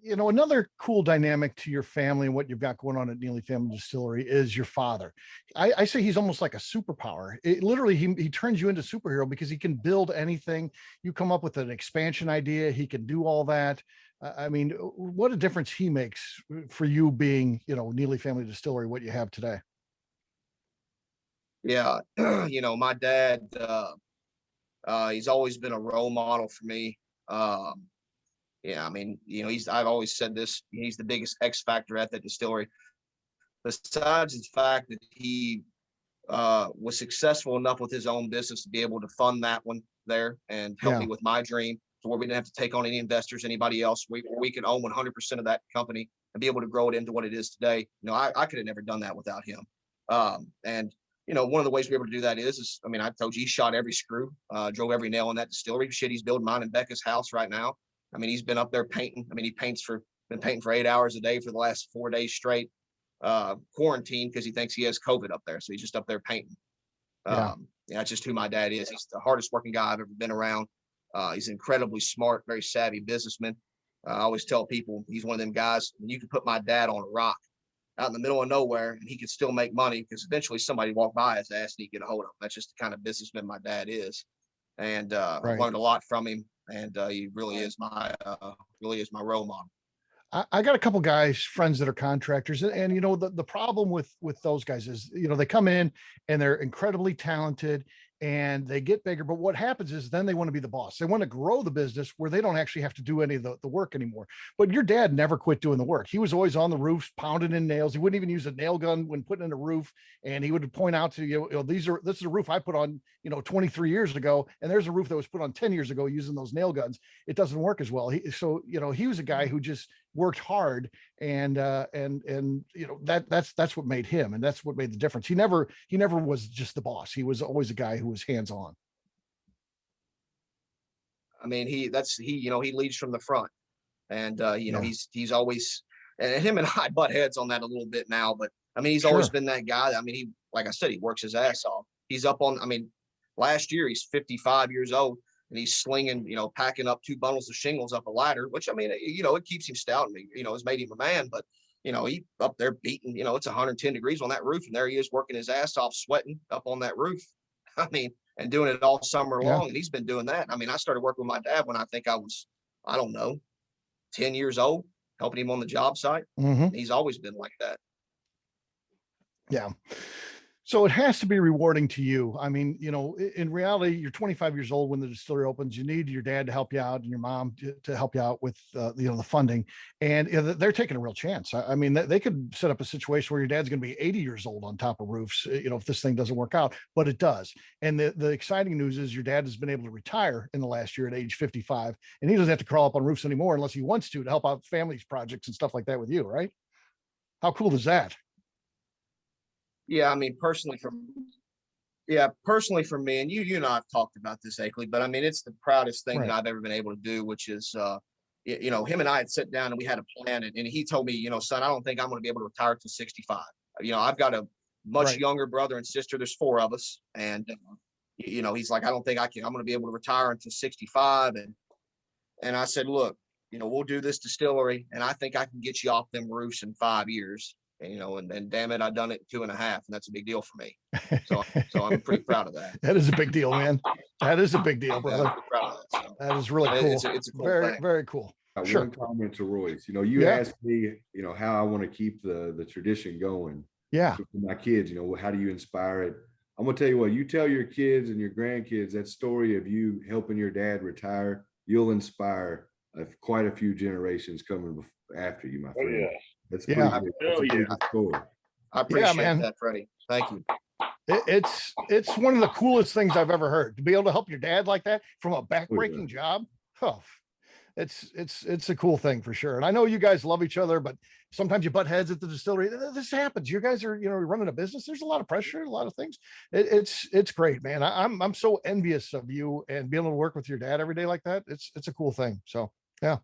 another cool dynamic to your family and what you've got going on at Neeley Family Distillery is your father. I say he's almost like a superpower. Literally, he turns you into a superhero because he can build anything. You come up with an expansion idea, he can do all that. I mean, what a difference he makes for you being, Neeley Family Distillery, what you have today. Yeah, my dad, he's always been a role model for me. Yeah, I mean, I've always said this, he's the biggest X factor at that distillery. Besides the fact that he was successful enough with his own business to be able to fund that one there and help me with my dream to where we didn't have to take on any investors, anybody else. We could own 100% of that company and be able to grow it into what it is today. I could have never done that without him. And one of the ways we're able to do that is, I told you, he shot every screw, drove every nail in that distillery. Shit, he's building mine and Becca's house right now. He's been up there painting. He been painting for 8 hours a day for the last 4 days straight, quarantine because he thinks he has COVID up there. So he's just up there painting. That's just who my dad is. He's the hardest working guy I've ever been around. He's incredibly smart, very savvy businessman. I always tell people he's one of them guys, you could put my dad on a rock out in the middle of nowhere and he could still make money because eventually somebody walk by his ass and he get a hold of him. That's just the kind of businessman my dad is. And I've learned a lot from him. And he really is my role model. I got a couple guys, friends that are contractors, and the problem with those guys is, they come in and they're incredibly talented and they get bigger, but what happens is then they want to be the boss. They want to grow the business where they don't actually have to do any of the work anymore. But your dad never quit doing the work. He was always on the roofs, pounding in nails. He wouldn't even use a nail gun when putting in a roof. And he would point out to you, this is a roof I put on, 23 years ago. And there's a roof that was put on 10 years ago using those nail guns. It doesn't work as well. He was a guy who just worked hard and that's what made him. And that's what made the difference. He never was just the boss. He was always a guy who was hands-on. He leads from the front and, he's always, and him and I butt heads on that a little bit now, but he's always been that guy. Like I said, he works his ass off. He's up on, last year he's 55 years old and he's slinging, packing up 2 bundles of shingles up a ladder, which, it keeps him stout and, has made him a man, but he up there beating, it's 110 degrees on that roof. And there he is working his ass off, sweating up on that roof. And doing it all summer long. And he's been doing that. I started working with my dad when I think I was, 10 years old, helping him on the job site. Mm-hmm. He's always been like that. Yeah. So it has to be rewarding to you. In reality, you're 25 years old when the distillery opens. You need your dad to help you out and your mom to help you out with, the funding. And they're taking a real chance. They could set up a situation where your dad's going to be 80 years old on top of roofs, if this thing doesn't work out, but it does. And the exciting news is your dad has been able to retire in the last year at age 55, and he doesn't have to crawl up on roofs anymore unless he wants to help out families projects and stuff like that with you, right? How cool is that? Yeah, personally for me, and you and I have talked about this, Akeley, but it's the proudest thing that I've ever been able to do, which is, him and I had sat down and we had a plan, and he told me, son, I don't think I'm going to be able to retire till 65. I've got a much younger brother and sister. There's 4 of us, and he's like, I don't think I'm going to be able to retire until 65, and I said, look, we'll do this distillery, and I think I can get you off them roofs in 5 years. And damn it, I done it in 2.5, and that's a big deal for me. So I'm pretty proud of that. That is a big deal, man. That is a big deal, brother. I'm pretty proud of that, so. That is really cool. It's a cool very, thing. very cool. Sure. One comment to Royce. You asked me, how I want to keep the tradition going. Yeah. So for my kids, how do you inspire it? I'm gonna tell you what, you tell your kids and your grandkids that story of you helping your dad retire, you'll inspire quite a few generations coming after you, my friend. Oh, yeah. That's yeah. I appreciate that, Freddie. Thank you. It's one of the coolest things I've ever heard, to be able to help your dad like that from a backbreaking job. Oh, it's a cool thing for sure. And I know you guys love each other, but sometimes you butt heads at the distillery. This happens. You guys are, running a business. There's a lot of pressure, a lot of things. It's great, man. I'm so envious of you and being able to work with your dad every day like that. It's a cool thing. So yeah.